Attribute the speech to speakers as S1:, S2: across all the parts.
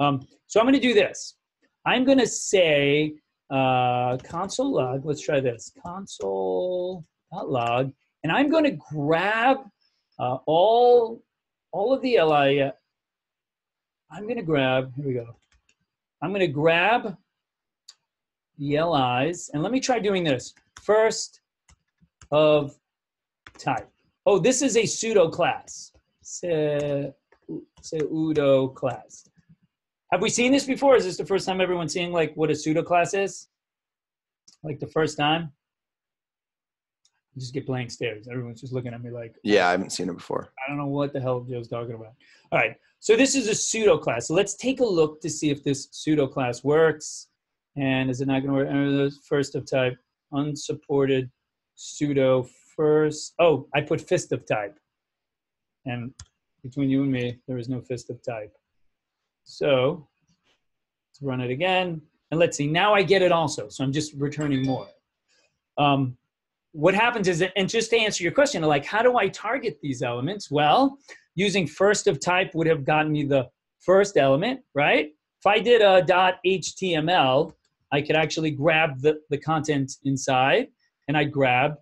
S1: So I'm going to do this. I'm going to say console log. Let's try this. Console.log. And I'm going to grab all of the LI. I'm going to grab, here we go. I'm going to grab the LIs. And let me try doing this. First of type. Oh, this is a pseudo class. Pseudo class. Have we seen this before? Is this the first time everyone's seeing like what a pseudo class is? Like the first time? I just get blank stares. Everyone's just looking at me like,
S2: yeah, I haven't seen it before.
S1: I don't know what the hell Joe's talking about. All right, so this is a pseudo class. So let's take a look to see if this pseudo class works. And is it not going to work? First of type, unsupported pseudo first. Oh, I put fist of type. And between you and me, there is no fist of type. So let's run it again. And let's see, now I get it also. So I'm just returning more. What happens is, and just to answer your question, like, how do I target these elements? Well, using first of type would have gotten me the first element, right? If I did a .html, I could actually grab the content inside, and I'd grab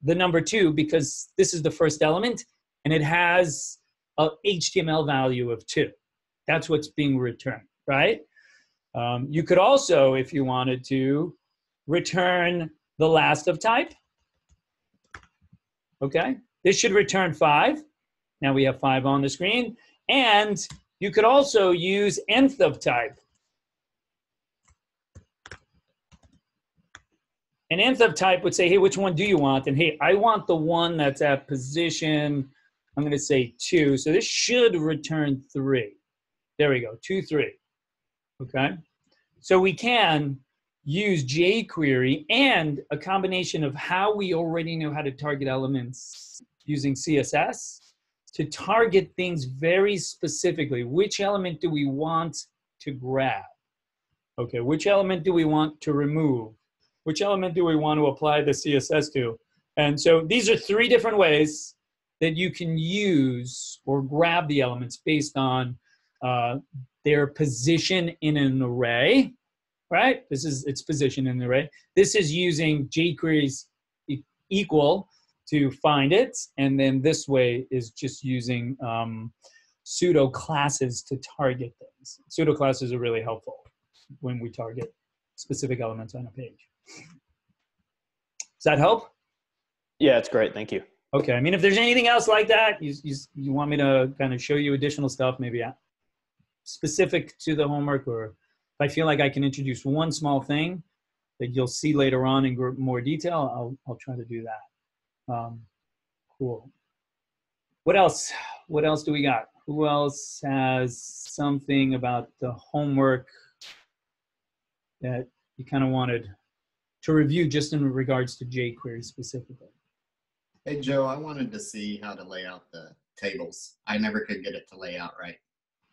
S1: the number 2 because this is the first element, and it has a HTML value of 2. That's what's being returned, right? You could also, if you wanted to, return the last of type. Okay, this should return 5. Now we have 5 on the screen. And you could also use nth of type. And nth of type would say, hey, which one do you want? And hey, I want the one that's at position, I'm going to say 2. So this should return 3. There we go, 2, 3. Okay, so we can use jQuery and a combination of how we already know how to target elements using CSS to target things very specifically. Which element do we want to grab? Okay, which element do we want to remove? Which element do we want to apply the CSS to? And so these are 3 different ways that you can use or grab the elements based on their position in an array. Right? This is its position in the array. This is using jQuery's equal to find it. And then this way is just using pseudo classes to target things. Pseudo classes are really helpful when we target specific elements on a page. Does that help?
S3: Yeah, it's great. Thank you.
S1: Okay. I mean, if there's anything else like that, you want me to kind of show you additional stuff, maybe specific to the homework, or if I feel like I can introduce one small thing that you'll see later on in more detail, I'll try to do that. Cool. What else? What else do we got? Who else has something about the homework that you kind of wanted to review just in regards to jQuery specifically?
S4: Hey, Joe, I wanted to see how to lay out the tables. I never could get it to lay out right.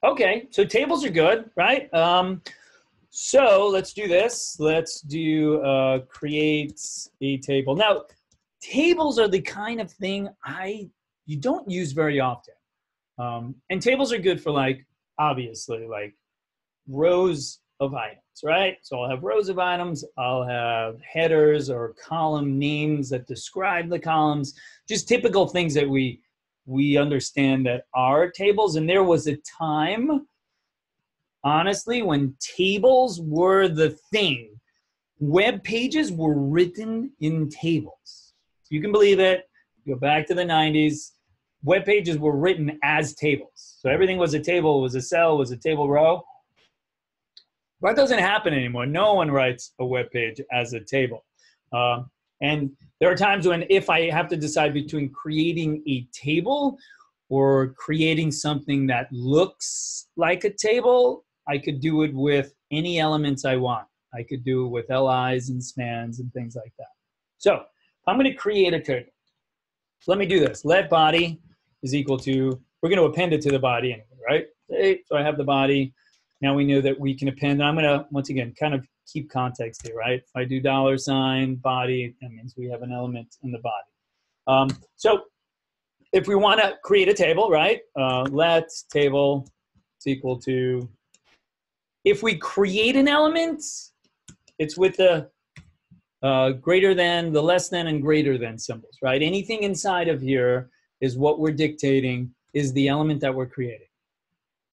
S1: Okay, so tables are good, right? So let's do this. Let's do create a table. Now, tables are the kind of thing you don't use very often. And tables are good for, like, obviously, like rows of items, right? So I'll have rows of items. I'll have headers or column names that describe the columns, just typical things that we understand that are tables. And there was a time, honestly, when tables were the thing. Web pages were written in tables. You can believe it. Go back to the 90s. Web pages were written as tables. So everything was a table, was a cell, was a table row. That doesn't happen anymore. No one writes a web page as a table. And there are times when if I have to decide between creating a table or creating something that looks like a table, I could do it with any elements I want. I could do it with LIs and spans and things like that. So I'm going to create a table. So let me do this. Let body is equal to, we're going to append it to the body anyway, right? Okay, so I have the body. Now we know that we can append. I'm going to, once again, kind of keep context here, right? If I do $ body, that means we have an element in the body. So if we want to create a table, right? Let table is equal to If we create an element, it's with the greater than, the less than, and greater than symbols, right? Anything inside of here is what we're dictating is the element that we're creating.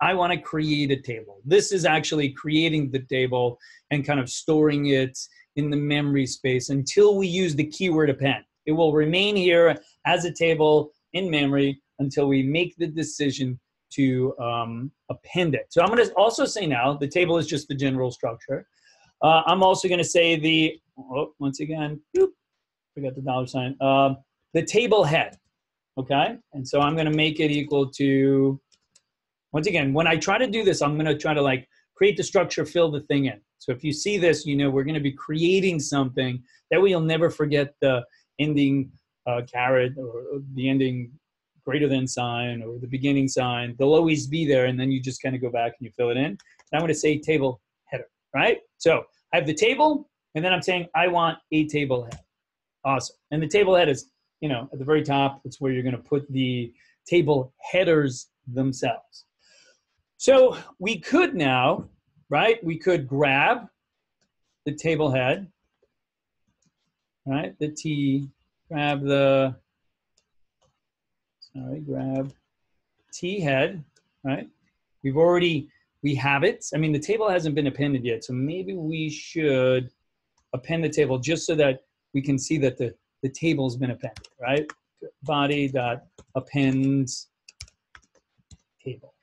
S1: I want to create a table. This is actually creating the table and kind of storing it in the memory space until we use the keyword append. It will remain here as a table in memory until we make the decision to append it. So I'm going to also say now, the table is just the general structure. I'm also going to say the, once again, forgot the dollar sign, the table head, okay? And so I'm going to make it equal to, once again, when I try to do this, I'm going to try to like create the structure, fill the thing in. So if you see this, you know we're going to be creating something. That way you'll never forget the ending caret or the ending greater than sign or the beginning sign. They'll always be there, and then you just kind of go back and you fill it in. And I'm going to say table header, right? So I have the table, and then I'm saying I want a table head. Awesome. And the table head is, you know, at the very top. It's where you're going to put the table headers themselves. So we could now, right, we could grab the table head, right, the T, grab the, grab T head, right? We have it. I mean, the table hasn't been appended yet, so maybe we should append the table just so that we can see that the table's been appended, right? Body.append table,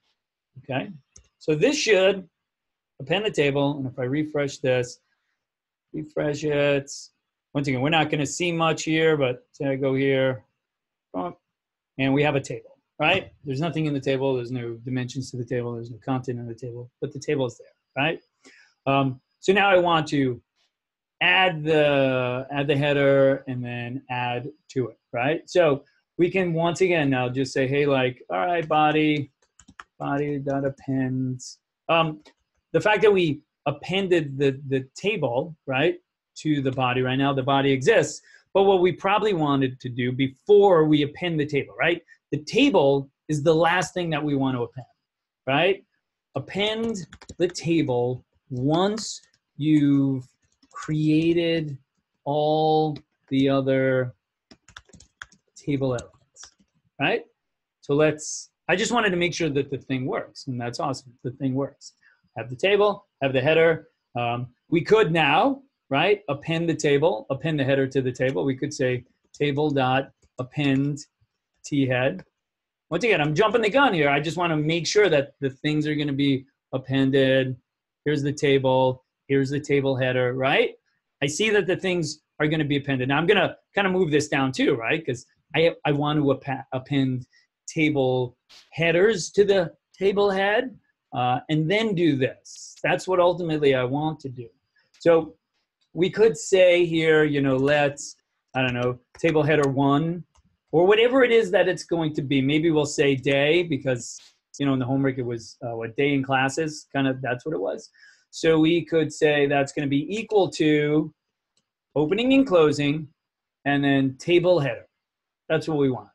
S1: okay? So this should append the table, and if I refresh this, refresh it. Once again, we're not going to see much here, but say I go here, and we have a table, right? There's nothing in the table. There's no dimensions to the table. There's no content in the table, but the table is there, right? So now I want to add the header and then add to it, right? So we can once again now just say, hey, like, all right, body.append. The fact that we appended the table, right, to the body right now, the body exists. But what we probably wanted to do before we append the table, right? The table is the last thing that we want to append, right? Append the table once you've created all the other table elements, right? So I just wanted to make sure that the thing works, and that's awesome. The thing works. Have the table, have the header. We could now, right, append the table, append the header to the table. We could say table.appendthead. Once again, I'm jumping the gun here. I just want to make sure that the things are going to be appended. Here's the table. Here's the table header, right? I see that the things are going to be appended. Now I'm going to kind of move this down too, right? Because I want to append table headers to the table head and then do this. That's what ultimately I want to do. So we could say here, you know, let's, I don't know, table header 1 or whatever it is that it's going to be. Maybe we'll say day because, you know, in the homework it was what day in classes, kind of that's what it was. So we could say that's going to be equal to opening and closing and then table header. That's what we want.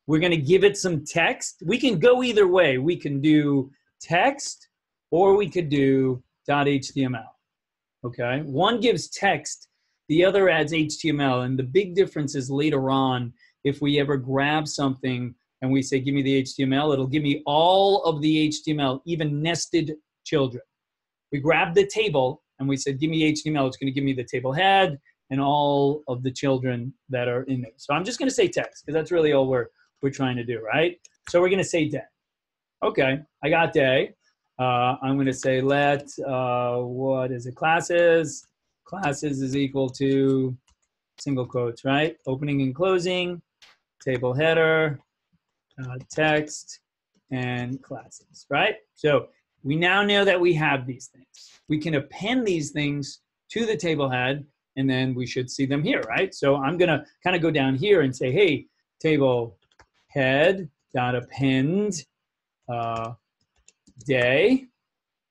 S1: We're going to give it some text. We can go either way. We can do text or we could do .html. Okay, one gives text, the other adds HTML, and the big difference is later on, if we ever grab something and we say, give me the HTML, it'll give me all of the HTML, even nested children. We grab the table and we said, give me HTML, it's going to give me the table head and all of the children that are in there. So I'm just going to say text because that's really all we're trying to do, right? So we're going to say day. Okay, I got day. I'm going to say let, what is it, classes. Classes is equal to single quotes, right? Opening and closing, table header, text, and classes, right? So we now know that we have these things. We can append these things to the table head, and then we should see them here, right? So I'm going to kind of go down here and say, hey, table head dot append day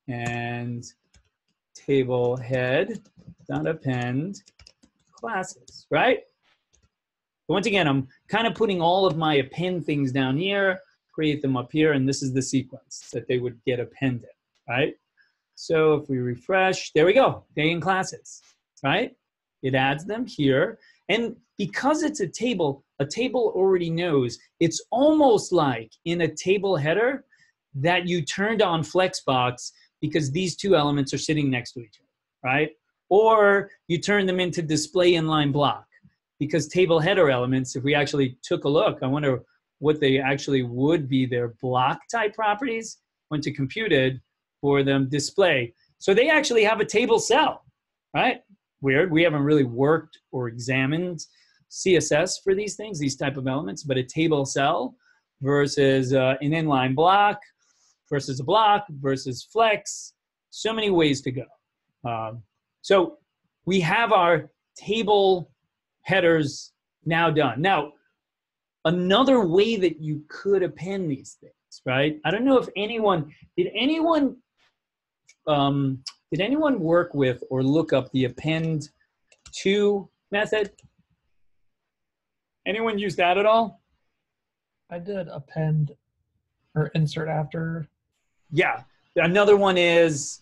S1: and table head dot append classes, right? Once again, I'm kind of putting all of my append things down here, create them up here, and this is the sequence that they would get appended, right? So if we refresh, there we go, day in classes, right? It adds them here. And because it's a table already knows, it's almost like in a table header that you turned on Flexbox because these two elements are sitting next to each other, right? Or you turn them into display inline block because table header elements, if we actually took a look, I wonder what they actually would be their block type properties, went to computed for them display. So they actually have a table cell, right? Weird, we haven't really worked or examined CSS for these things, these type of elements, but a table cell versus an inline block versus a block versus flex, so many ways to go. So we have our table headers now done. Now, another way that you could append these things, right? I don't know if did anyone work with or look up the append to method? Anyone use that at all?
S2: I did append or insert after.
S1: Yeah, another one is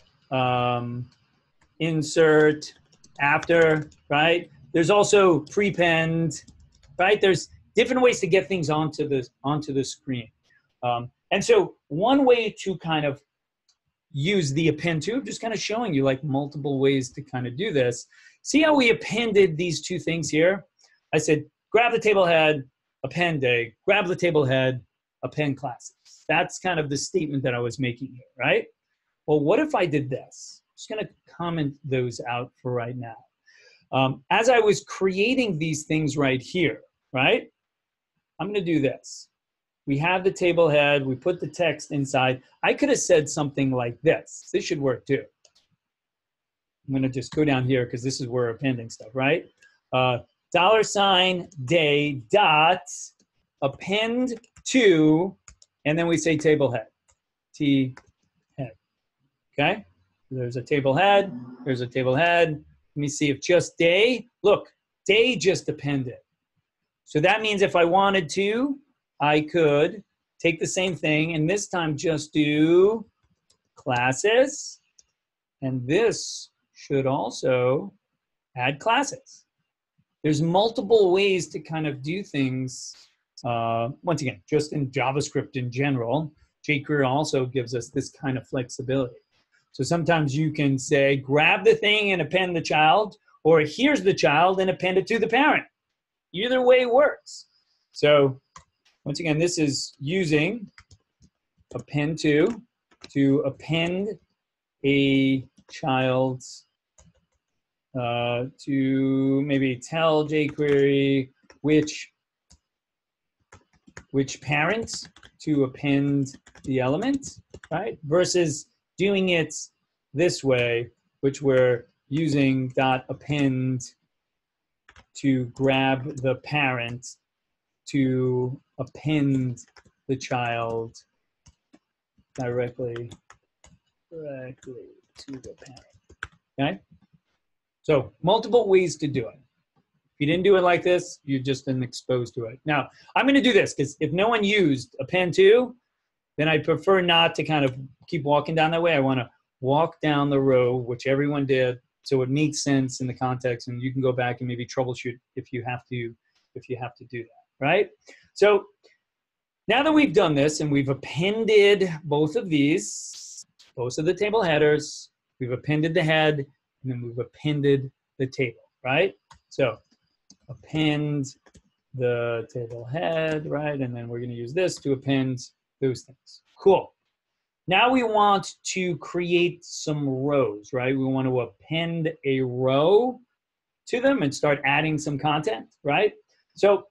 S1: insert after, right? There's also prepend, right? There's different ways to get things onto the screen. And so one way to kind of use the append to, just kind of showing you like multiple ways to kind of do this. See how we appended these two things here? I said, grab the table head, append day, grab the table head, append classes. That's kind of the statement that I was making here, right? Well, what if I did this? I'm just gonna comment those out for right now. As I was creating these things right here, right? I'm gonna do this. We have the table head, we put the text inside. I could have said something like this. This should work too. I'm gonna just go down here because this is where we're appending stuff, right? $day dot append to, and then we say table head, T head, okay? There's a table head, there's a table head. Let me see if just day, look, day just appended. So that means if I wanted to, I could take the same thing and this time just do classes, and this should also add classes. There's multiple ways to kind of do things. Once again, just in JavaScript in general, jQuery also gives us this kind of flexibility. So sometimes you can say, grab the thing and append the child, or here's the child and append it to the parent. Either way works. So once again, this is using append to append a child's, to maybe tell jQuery which parent to append the element, right? Versus doing it this way, which we're using dot append to grab the parent to append the child directly to the parent, okay? So multiple ways to do it. If you didn't do it like this, you've just been exposed to it. Now, I'm gonna do this because if no one used append to, then I prefer not to kind of keep walking down that way. I wanna walk down the row, which everyone did, so it makes sense in the context, and you can go back and maybe troubleshoot if you have to do that, right? So now that we've done this and we've appended both of these, both of the table headers, we've appended the head, and then we've appended the table, right? So append the table head, right? And then we're gonna use this to append those things. Cool. Now we want to create some rows, right? We want to append a row to them and start adding some content, right? So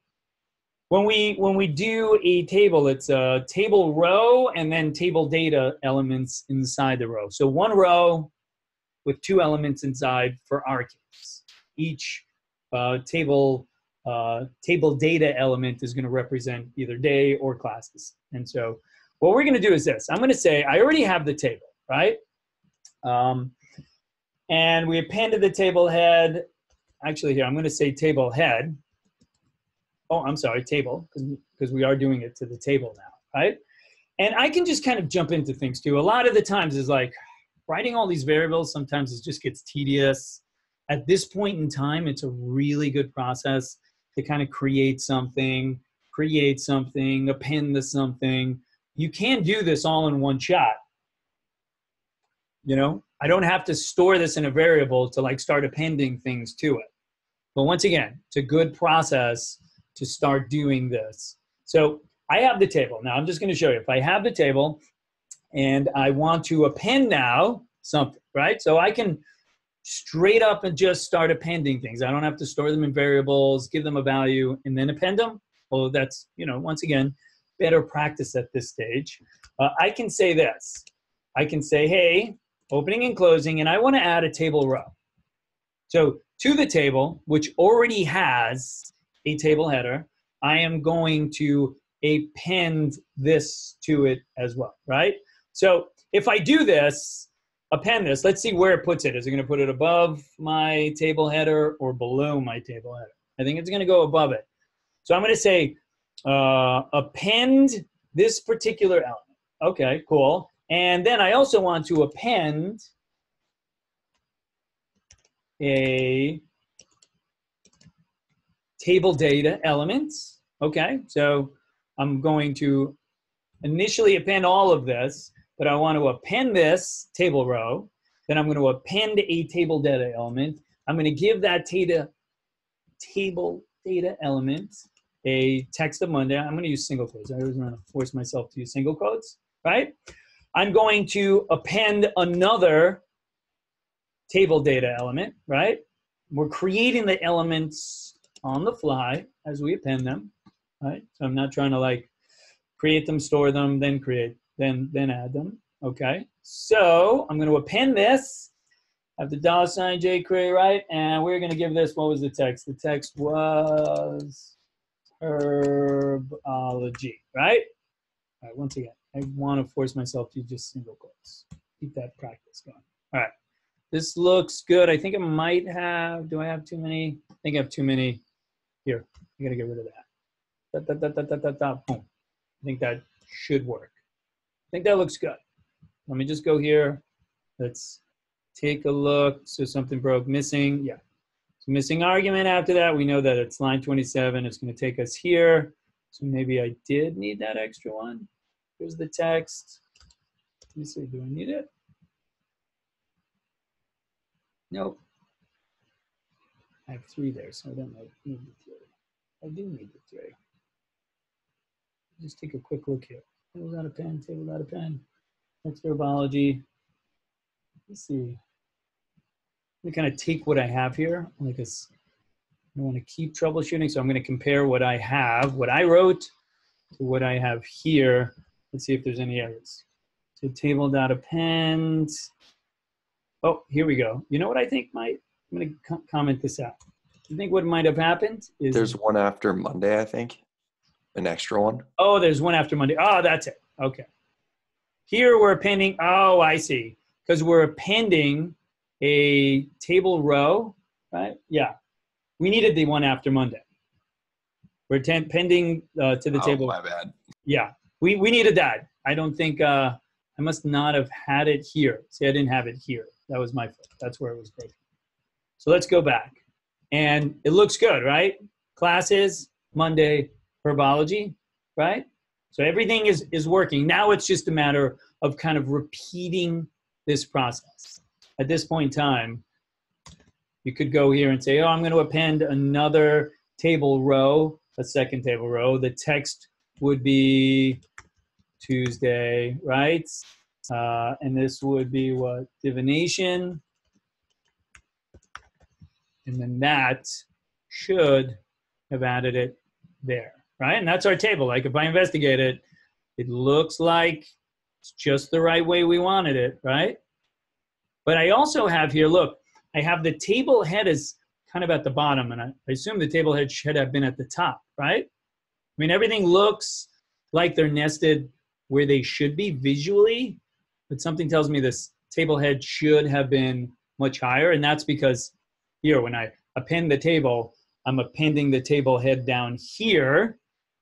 S1: when we do a table, it's a table row and then table data elements inside the row. So one row with two elements inside for our case. Each table data element is going to represent either day or classes. And so what we're going to do is this. I'm going to say I already have the table, right? And we appended the table head. Actually, here I'm going to say table head. Oh, I'm sorry, table, because we are doing it to the table now, right? And I can just kind of jump into things too. A lot of the times is like, writing all these variables, sometimes it just gets tedious. At this point in time, it's a really good process to kind of create something, append to something. You can do this all in one shot. You know, I don't have to store this in a variable to like start appending things to it. But once again, it's a good process to start doing this. So I have the table. Now I'm just going to show you. If I have the table and I want to append now something, right? So I can straight up and just start appending things. I don't have to store them in variables, give them a value, and then append them. Well, that's, you know, once again, better practice at this stage. I can say this. I can say, hey, opening and closing, and I want to add a table row. So to the table, which already has a table header, I am going to append this to it as well, right? So if I do this, append this, let's see where it puts it. Is it going to put it above my table header or below my table header? I think it's going to go above it. So I'm going to say append this particular element. Okay, cool. And then I also want to append a table data element. Okay, so I'm going to initially append all of this, but I want to append this table row. Then I'm going to append a table data element. I'm going to give that table data element a text of Monday. I'm going to use single quotes. I always want to force myself to use single quotes, right? I'm going to append another table data element, right? We're creating the elements on the fly as we append them, right? So I'm not trying to like create them, store them, then create, then add them, okay? So I'm going to append this, have the $ jQuery, right? And we're going to give this, what was the text? The text was herbology, right? All right, once again, I want to force myself to just single quotes. Keep that practice going. All right, this looks good. I think it might have, do I have too many? I think I have too many. Here, I got to get rid of that. Boom. I think that should work. I think that looks good. Let me just go here. Let's take a look. So something broke, missing. Yeah. So missing argument after that. We know that it's line 27. It's going to take us here. So maybe I did need that extra one. Here's the text. Let me see. Do I need it? Nope. I have 3 there, so I don't need the 3. I do need the 3. Just take a quick look here. Table out of pen, table out of pen. Next herbology. Let's see. I'm going to kind of take what I have here. Like this, I want to keep troubleshooting, so I'm going to compare what I have, what I wrote, to what I have here. Let's see if there's any errors. So table.append. Oh, here we go. You know what I think might, I'm going to comment this out. You think what might have happened is
S5: there's one after Monday, I think. An extra one.
S1: Oh, there's one after Monday. Oh, that's it. Okay. Here we're appending. Oh, I see. Because we're appending a table row, right? Yeah. We needed the one after Monday. We're appending to the table.
S5: My bad.
S1: Yeah. We needed that. I don't think, I must not have had it here. See, I didn't have it here. That was my fault. That's where it was broken. So let's go back. And it looks good, right? Classes, Monday, herbology, right? So everything is working. Now it's just a matter of kind of repeating this process. At this point in time, you could go here and say, oh, I'm going to append another table row, a second table row. The text would be Tuesday, right? And this would be what? Divination. And then that should have added it there, right? And that's our table. Like if I investigate it, it looks like it's just the right way we wanted it, right? But I also have here, look, I have the table head is kind of at the bottom, and I assume the table head should have been at the top, right? I mean, everything looks like they're nested where they should be visually, but something tells me this table head should have been much higher, and that's because here, when I append the table, I'm appending the table head down here,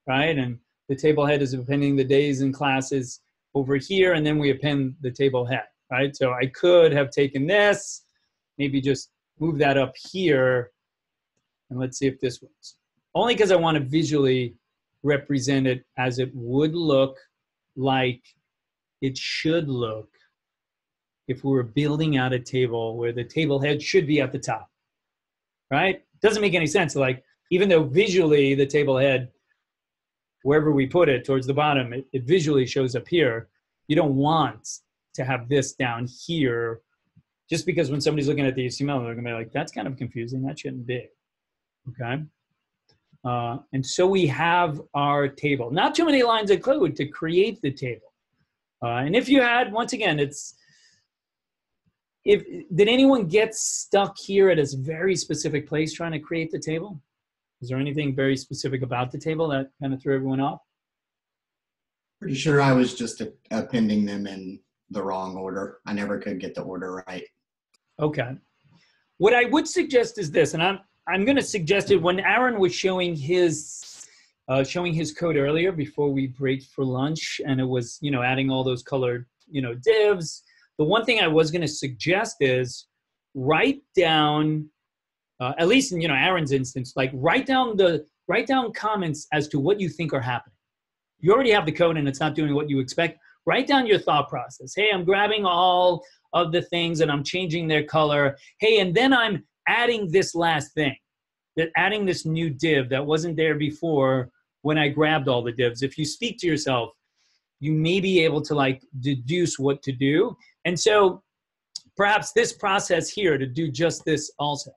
S1: right? And the table head is appending the days and classes over here, and then we append the table head. right? So I could have taken this, maybe just move that up here, and let's see if this works. Only because I want to visually represent it as it would look like it should look if we were building out a table where the table head should be at the top, right? Doesn't make any sense. Like, even though visually the table head, wherever we put it towards the bottom, it visually shows up here. You don't want to have this down here, just because when somebody's looking at the HTML, they're going to be like, that's kind of confusing. That shouldn't be, okay? And so we have our table. Not too many lines of code to create the table. And if you had, once again, did anyone get stuck here at a very specific place trying to create the table? Is there anything very specific about the table that kind of threw everyone off?
S4: Pretty sure I was just appending them in the wrong order. I never could get the order right.
S1: Okay. What I would suggest is this, and I'm going to suggest it when Aaron was showing his code earlier before we break for lunch, and it was, adding all those colored, divs. The one thing I was going to suggest is write down, at least in, Aaron's instance, like write down comments as to what you think are happening. You already have the code and it's not doing what you expect. Write down your thought process. Hey, I'm grabbing all of the things and I'm changing their color. Hey, and then I'm adding this last thing, adding this new div that wasn't there before when I grabbed all the divs. If you speak to yourself, you may be able to like deduce what to do. And so perhaps this process here to do just this also.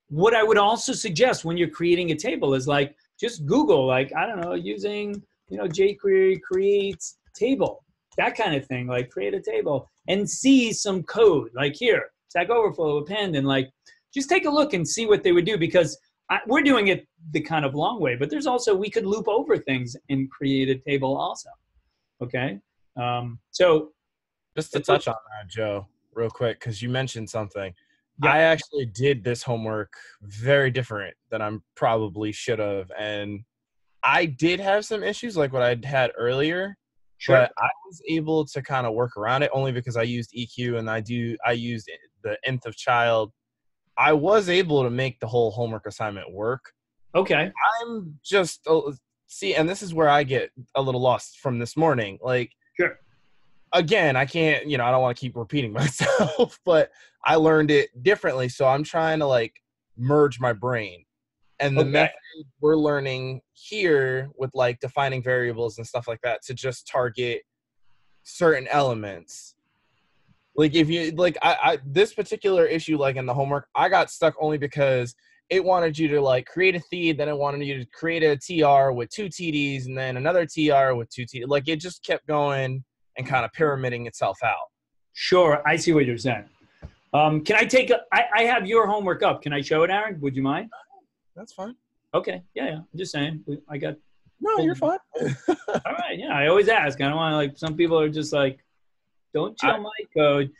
S1: What I would also suggest when you're creating a table is like, just Google, like, I don't know, using, jQuery creates table, that kind of thing, like create a table and see some code like here, Stack Overflow, append, and like, just take a look and see what they would do, because we're doing it the kind of long way, but there's also, we could loop over things and create a table also, okay? So
S6: just to touch on that, Joe, real quick, because you mentioned something.
S1: Yeah.
S6: I actually did this homework very different than I probably should have. And I did have some issues like what I'd had earlier,
S1: Sure.
S6: but I was able to kind of work around it only because I used EQ and I used the nth of child. I was able to make the whole homework assignment work.
S1: Okay.
S6: I'm just, see, and this is where I get a little lost from this morning. Like,
S1: sure.
S6: Again, I can't, I don't want to keep repeating myself, but I learned it differently. So I'm trying to like merge my brain. And the method we're learning here with like defining variables and stuff like that to just target certain elements. Like if you, like this particular issue, like in the homework, I got stuck only because it wanted you to like create a feed, then it wanted you to create a TR with 2 TDs and then another TR with 2 TDs. Like it just kept going and kind of pyramiding itself out.
S1: Sure, I see what you're saying. Can I take I have your homework up. Can I show it, Aaron? Would you mind?
S6: That's fine.
S1: Okay, yeah. I'm just saying. I got.
S6: No, you're fine.
S1: All right, yeah. I always ask. I don't want to like. Some people are just like, don't chill my code.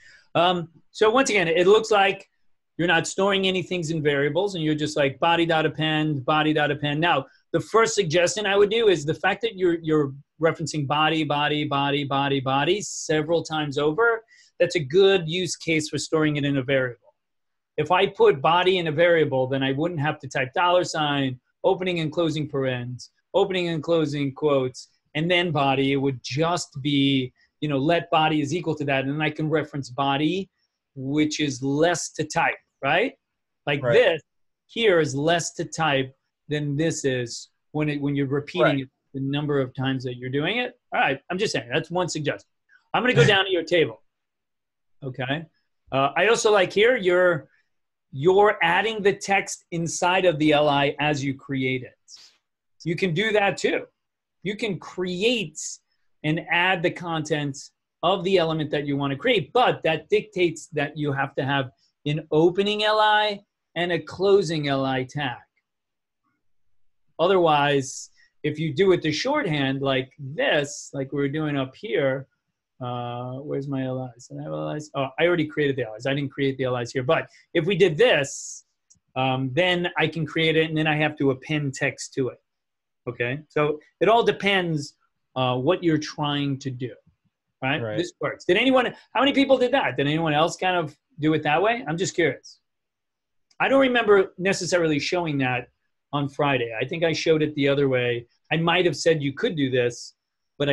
S1: So once again, it looks like you're not storing any things in variables, and you're just like body.append, body.append. Now, the first suggestion I would do is the fact that you're referencing body several times over. That's a good use case for storing it in a variable. If I put body in a variable, then I wouldn't have to type $, opening and closing parens, opening and closing quotes, and then body. It would just be, let body is equal to that. And then I can reference body, which is less to type, right? Like this here is less to type than this is when you're repeating it the number of times that you're doing it. All right, I'm just saying, that's one suggestion. I'm going to go down to your table, okay? I also like here, you're adding the text inside of the LI as you create it. You can do that too. You can create and add the content of the element that you want to create, but that dictates that you have to have an opening LI and a closing LI tag. Otherwise, if you do it the shorthand like this, like we were doing up here, where's my LIs? Did I have LIs? Oh, I already created the LIs. I didn't create the LIs here. But if we did this, then I can create it, and then I have to append text to it. Okay? So it all depends what you're trying to do. right?
S6: Right.
S1: This works. How many people did that? Did anyone else kind of do it that way? I'm just curious. I don't remember necessarily showing that on Friday. I think I showed it the other way. I might have said you could do this, but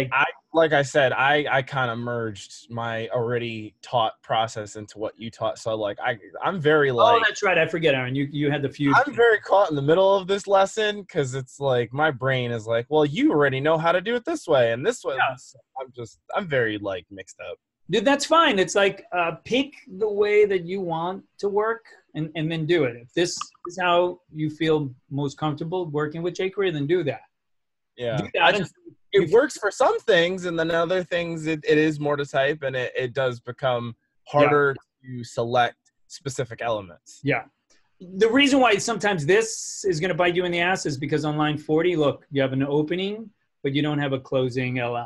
S6: Like I said, I kind of merged my already taught process into what you taught. So like I'm very
S1: oh, that's right. I forget, Aaron. You had the few.
S6: I'm very caught in the middle of this lesson because it's like my brain is like, well, you already know how to do it this way and this way.
S1: Yeah.
S6: So I'm very like mixed up.
S1: Dude, that's fine. It's like pick the way that you want to work and then do it. If this is how you feel most comfortable working with jQuery, then do that.
S6: Yeah.
S1: Do that.
S6: It works for some things, and then other things it is more to type, and it does become harder to select specific elements.
S1: Yeah. The reason why sometimes this is going to bite you in the ass is because on line 40, look, you have an opening, but you don't have a closing LI.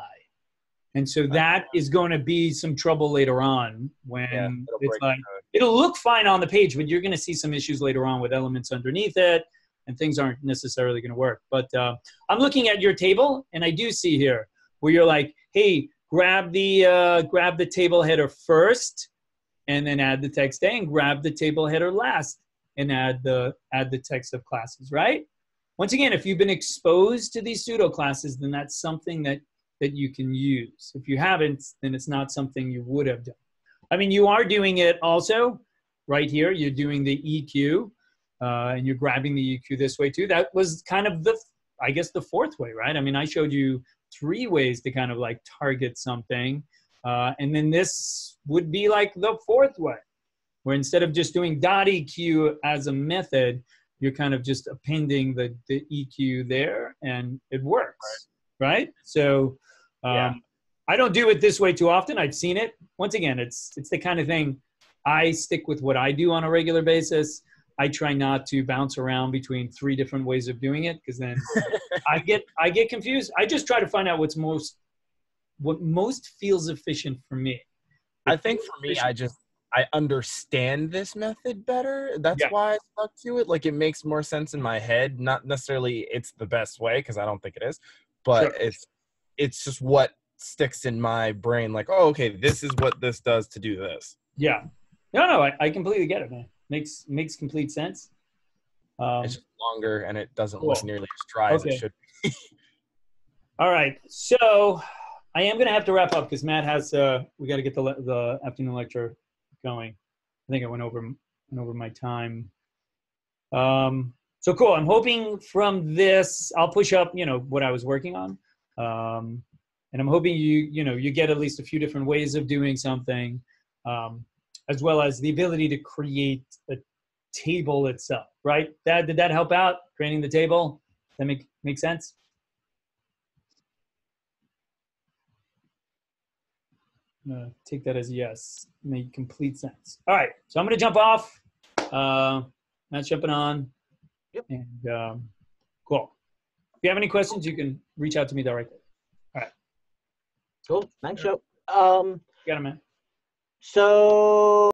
S1: And so that is going to be some trouble later on when it's like, it'll look fine on the page, but you're going to see some issues later on with elements underneath it, and things aren't necessarily going to work. But I'm looking at your table, and I do see here where you're like, hey, grab the table header first, and then add the text A, and grab the table header last, and add the text of classes, right? Once again, if you've been exposed to these pseudo classes, then that's something that you can use. If you haven't, then it's not something you would have done. I mean, you are doing it also right here. You're doing the EQ, and you're grabbing the EQ this way too. That was kind of I guess the fourth way, right? I mean, I showed you 3 ways to kind of like target something. And then this would be like the 4th way, where instead of just doing .EQ as a method, you're kind of just appending the EQ there, and it works, right? So I don't do it this way too often. I've seen it. Once again, it's the kind of thing I stick with what I do on a regular basis. I try not to bounce around between 3 different ways of doing it, because then I get confused. I just try to find out what most feels efficient for me.
S6: I think for me, I understand this method better. That's why I stuck to it. Like, it makes more sense in my head. Not necessarily it's the best way, because I don't think it is, but it's just what sticks in my brain. Like, oh, okay, this is what this does to do this.
S1: Yeah. No, I completely get it, man. Makes complete sense.
S6: It's just longer, and it doesn't look nearly as dry as it should be.
S1: All right. So I am going to have to wrap up because Matt has we got to get the afternoon lecture going. I think I went over my time. So cool. I'm hoping from this I'll push up, what I was working on. And I'm hoping you get at least a few different ways of doing something, as well as the ability to create a table itself, right? Did that help out, creating the table? That make sense? Take that as yes. Made complete sense. All right, so I'm going to jump off. Matt's jumping on.
S7: Yep.
S1: And cool. If you have any questions, you can reach out to me directly. All right.
S7: Cool. Thanks, Joe.
S1: Got it, man.
S7: So